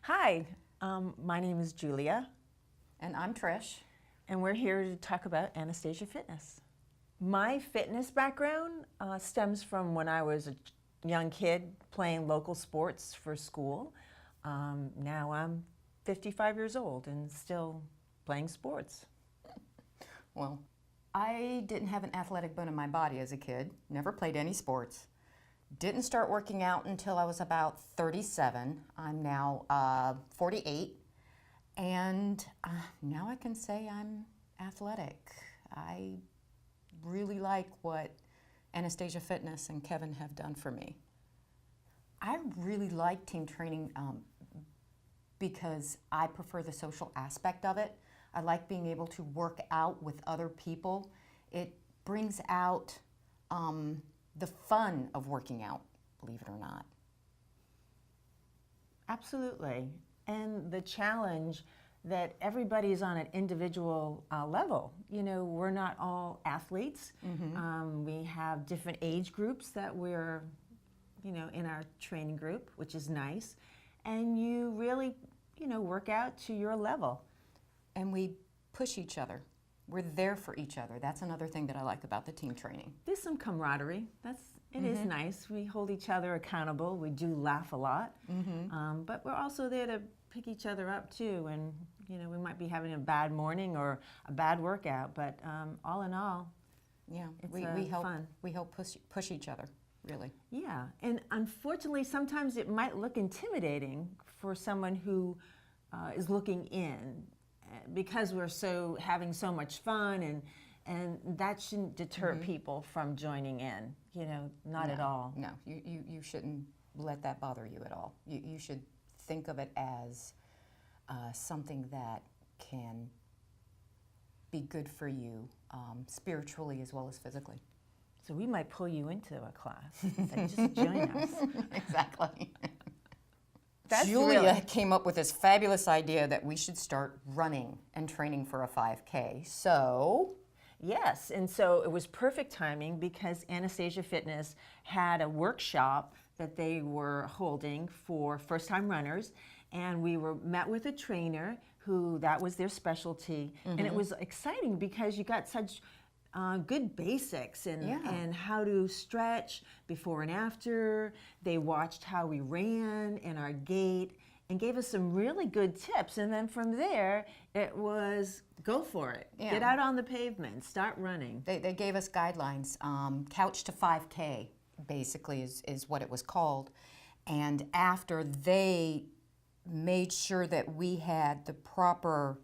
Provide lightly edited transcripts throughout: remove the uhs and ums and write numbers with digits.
Hi, my name is Julia, And I'm Trish. and we're here to talk about Anastasia Fitness. My fitness background stems from when I was a young kid playing local sports for school. Now I'm 55 years old and still playing sports. Well, I didn't have an athletic bone in my body as a kid, never played any sports. Didn't start working out until I was about 37. I'm now 48, and now I can say I'm athletic. I really like what Anastasia Fitness and Kevin have done for me. I really like team training because I prefer the social aspect of it. I like being able to work out with other people. It brings out the fun of working out, believe it or not. Absolutely. And the challenge that everybody's on an individual level. You know, we're not all athletes. We have different age groups that we're, in our training group, which is nice. And you really, work out to your level. And we push each other. We're there for each other. That's another thing that I like about the team training. There's some camaraderie. It is nice. We hold each other accountable. We do laugh a lot. But we're also there to pick each other up too. And, we might be having a bad morning or a bad workout, but all in all, Yeah, it's we help fun. We help push each other, really. Yeah, and unfortunately, sometimes it might look intimidating for someone who is looking in, because we're having so much fun, and that shouldn't deter people from joining in. Not at all. No, you shouldn't let that bother you at all. You should think of it as something that can be good for you spiritually as well as physically. So we might pull you into a class and say, just join us. Exactly. That's Julia really- came up with this fabulous idea that we should start running and training for a 5K. So, Yes, and so it was perfect timing because Anastasia Fitness had a workshop that they were holding for first-time runners, and we were met with a trainer who that was their specialty, and it was exciting because you got such good basics and how to stretch before and after. They watched how we ran and our gait and gave us some really good tips. And then from there, it was go for it. Yeah. Get out on the pavement, start running. they gave us guidelines. Couch to 5K, basically, is what it was called. And after they made sure that we had the proper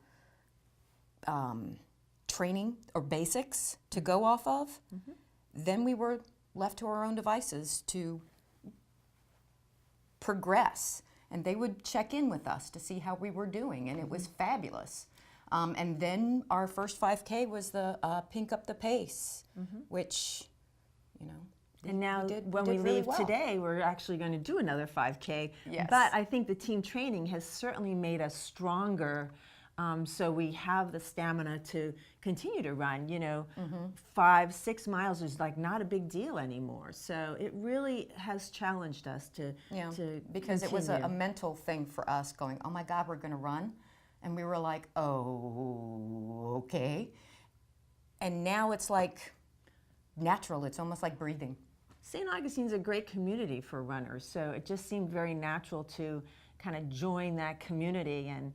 training or basics to go off of, then we were left to our own devices to progress. And they would check in with us to see how we were doing, and it was fabulous. And then our first 5K was the Pink Up the Pace, which, And now, did when we really leave well. today, we're actually going to do another 5K. Yes. But I think the team training has certainly made us stronger, so we have the stamina to continue to run. 5-6 miles is like not a big deal anymore. So it really has challenged us to because it was a continue. mental thing for us going, oh my God, we're going to run. And we were like, oh, okay. And now it's like natural. It's almost like breathing. St. Augustine's a great community for runners, so it just seemed very natural to kind of join that community. And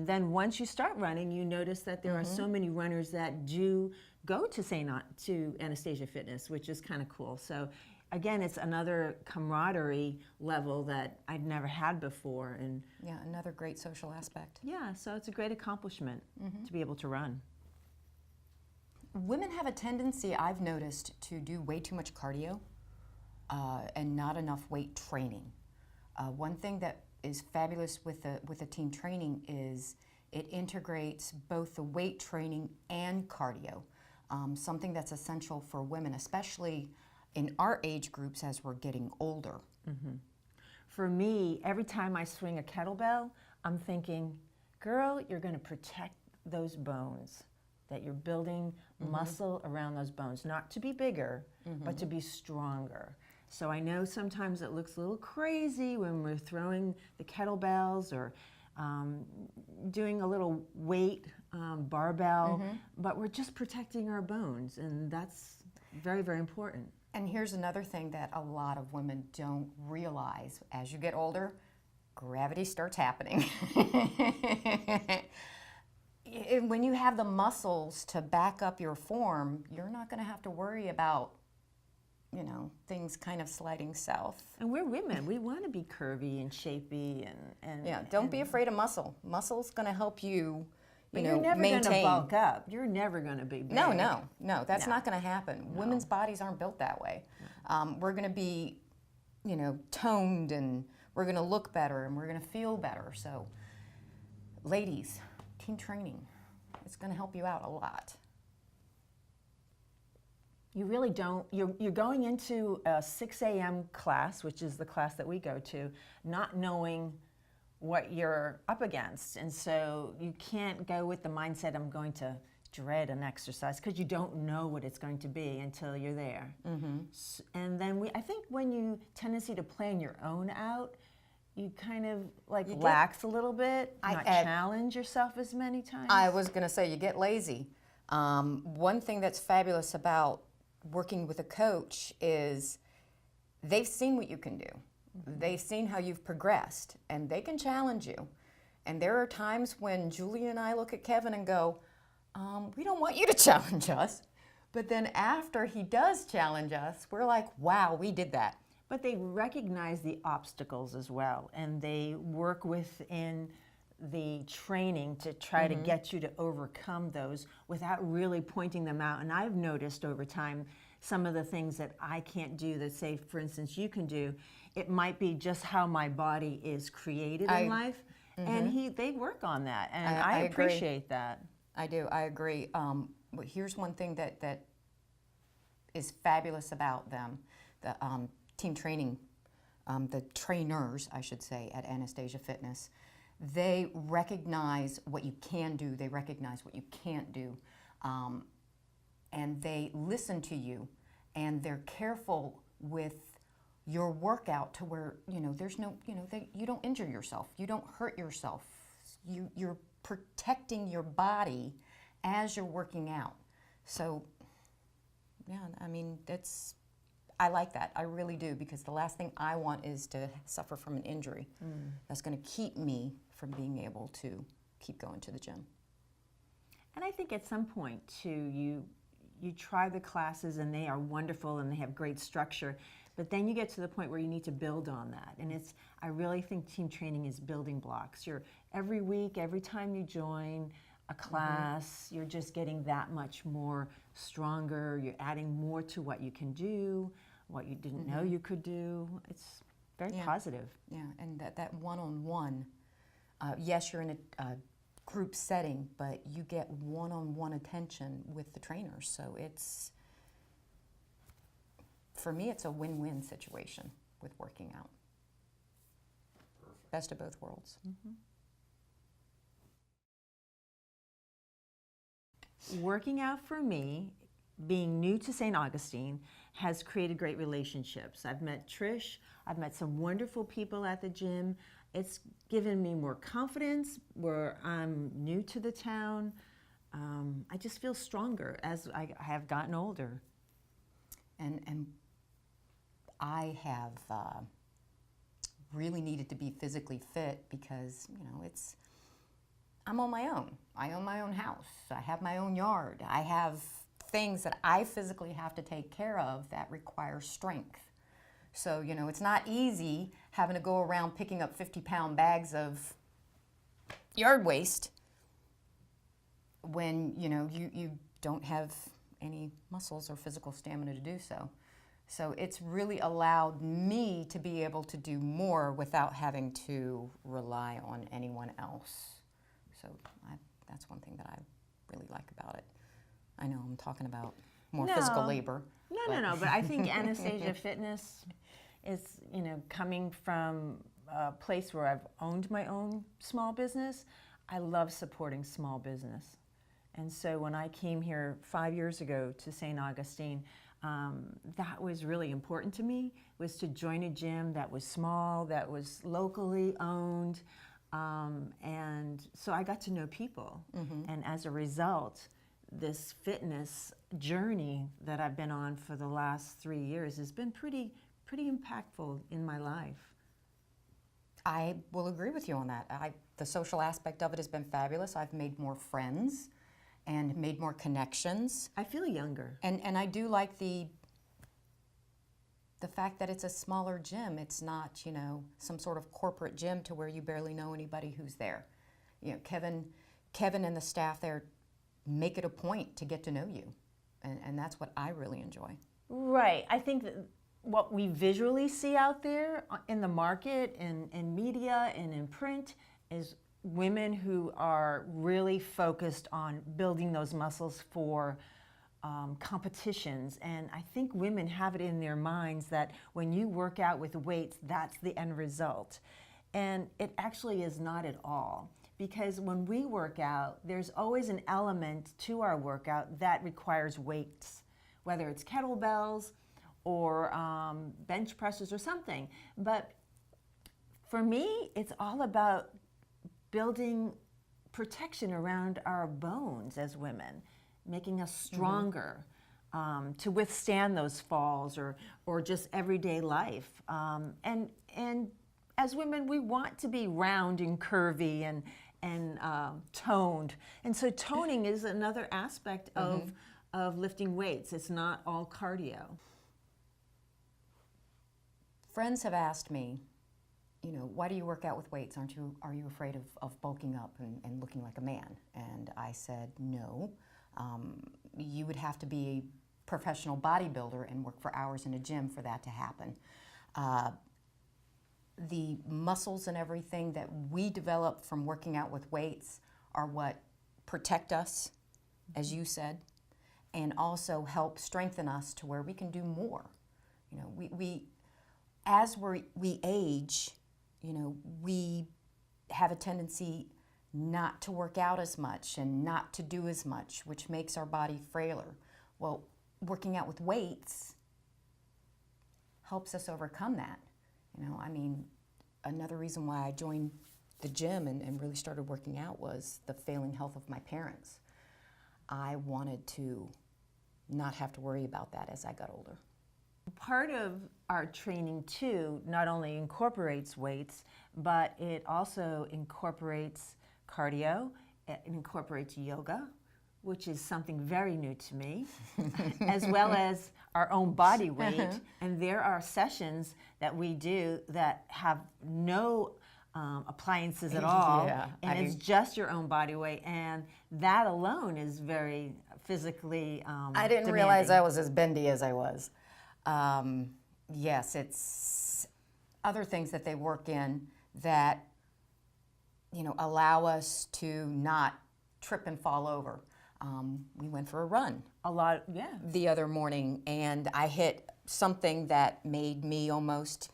then once you start running, you notice that there are so many runners that do go to Anastasia Fitness, which is kind of cool. So again, it's another camaraderie level that I'd never had before. And Yeah, another great social aspect. yeah, so it's a great accomplishment to be able to run. Women have a tendency, I've noticed, to do way too much cardio and not enough weight training. One thing that is fabulous with the team training is it integrates both the weight training and cardio, something that's essential for women, especially in our age groups as we're getting older. For me, every time I swing a kettlebell, I'm thinking, girl, you're going to protect those bones, that you're building muscle around those bones, not to be bigger, but to be stronger. So I know sometimes it looks a little crazy when we're throwing the kettlebells or doing a little weight barbell, but we're just protecting our bones, and that's very, very important. And here's another thing that a lot of women don't realize. As you get older, gravity starts happening. When you have the muscles to back up your form, you're not going to have to worry about, you know, things kind of sliding south. And we're women. We want to be curvy and shapy and Yeah, don't be afraid of muscle. Muscle's going to help you, you know, you're never maintain. going to bulk up. You're never going to be big. No, that's not going to happen. Women's bodies aren't built that way. We're going to be, you know, toned, and we're going to look better, and we're going to feel better. So, ladies, team training, it's going to help you out a lot. You really don't. You're going into a 6 a.m. class, which is the class that we go to, not knowing what you're up against. And so you can't go with the mindset, I'm going to dread an exercise, because you don't know what it's going to be until you're there. And then I think when you tendency to plan your own out, you kind of like lax a little bit, not challenge yourself as many times. I was going to say, you get lazy. One thing that's fabulous about working with a coach is they've seen what you can do. They've seen how you've progressed, and they can challenge you. And there are times when Julie and I look at Kevin and go, we don't want you to challenge us. But then after he does challenge us, we're like, wow, we did that. But they recognize the obstacles as well, and they work within the training to try to get you to overcome those without really pointing them out. And I've noticed over time some of the things that I can't do that, say, for instance, you can do. It might be just how my body is created in life, and they work on that, and I appreciate that. I do. I agree. But here's one thing that is fabulous about them, the team training, the trainers, I should say, at Anastasia Fitness. They recognize what you can do. They recognize what you can't do, and they listen to you, and they're careful with your workout to where, you know, there's no, you know, you don't injure yourself, you don't hurt yourself. You're protecting your body as you're working out. So, yeah, I mean, I like that. I really do, because the last thing I want is to suffer from an injury. That's going to keep me from being able to keep going to the gym. And I think at some point too, you try the classes and they are wonderful and they have great structure, but then you get to the point where you need to build on that. And I really think team training is building blocks. Every week, every time you join a class, you're just getting that much more stronger. You're adding more to what you can do, what you didn't know you could do. It's very positive. Yeah, and that one-on-one, yes, you're in a group setting, but you get one-on-one attention with the trainers. So for me, it's a win-win situation with working out. Perfect. Best of both worlds. Working out for me, being new to St. Augustine, has created great relationships. I've met Trish. I've met some wonderful people at the gym. It's given me more confidence where I'm new to the town. I just feel stronger as I have gotten older. And I have really needed to be physically fit because, you know, I'm on my own. I own my own house. I have my own yard. I have things that I physically have to take care of that require strength. So, you know, it's not easy having to go around picking up 50-pound bags of yard waste when, you know, you don't have any muscles or physical stamina to do so. So it's really allowed me to be able to do more without having to rely on anyone else. So that's one thing that I really like about it. I know I'm talking about more physical labor. No, but I think Anastasia Fitness is, you know, coming from a place where I've owned my own small business. I love supporting small business. And so when I came here 5 years ago to St. Augustine, that was really important to me, was to join a gym that was small, that was locally owned. And so I got to know people. And as a result, this fitness journey that I've been on for the last 3 years has been pretty impactful in my life. I will agree with you on that. The social aspect of it has been fabulous. I've made more friends and made more connections. I feel younger. And I do like the fact that it's a smaller gym. It's not, some sort of corporate gym to where you barely know anybody who's there. Kevin and the staff there make it a point to get to know you. And that's what I really enjoy. Right. I think that what we visually see out there in the market, in media, and in print is women who are really focused on building those muscles for competitions. And I think women have it in their minds that when you work out with weights, that's the end result. And it actually is not at all. Because when we work out, there's always an element to our workout that requires weights, whether it's kettlebells or bench presses or something. But for me, it's all about building protection around our bones as women, making us stronger to withstand those falls or just everyday life. And as women, we want to be round and curvy and toned. And so toning is another aspect of lifting weights. It's not all cardio. Friends have asked me, why do you work out with weights? Are you afraid of bulking up and looking like a man? And I said, no. You would have to be a professional bodybuilder and work for hours in a gym for that to happen. The muscles and everything that we develop from working out with weights are what protect us, as you said, and also help strengthen us to where we can do more. As we age, we have a tendency not to work out as much and not to do as much, which makes our body frailer. Well, working out with weights helps us overcome that. Another reason why I joined the gym and really started working out was the failing health of my parents. I wanted to not have to worry about that as I got older. Part of our training too not only incorporates weights, but it also incorporates cardio, it incorporates yoga, which is something very new to me, as well as our own body weight. And there are sessions that we do that have no appliances at all, it's just your own body weight, and that alone is very physically I didn't demanding. realize I was as bendy as I was. Yes, it's other things that they work in that allow us to not trip and fall over. We went for a run the other morning, and I hit something that made me almost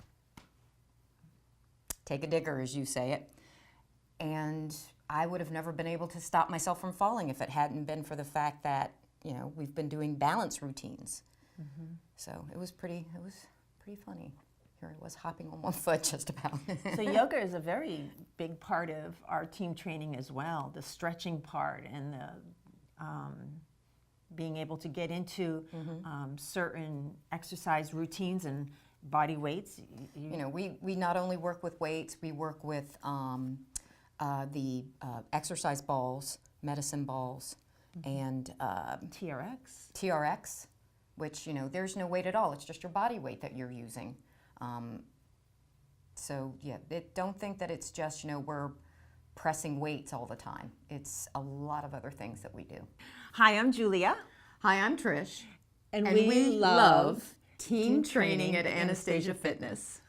take a digger, as you say it. And I would have never been able to stop myself from falling if it hadn't been for the fact that, we've been doing balance routines. So it was pretty funny. Here I was hopping on one foot just about. So yoga is a very big part of our team training as well, the stretching part and the being able to get into certain exercise routines and body weights. We not only work with weights, we work with the exercise balls, medicine balls, and TRX, which, there's no weight at all. It's just your body weight that you're using. Don't think that it's just, we're pressing weights all the time. It's a lot of other things that we do. Hi, I'm Julia. Hi, I'm Trish. And we love team training at Anastasia Fitness.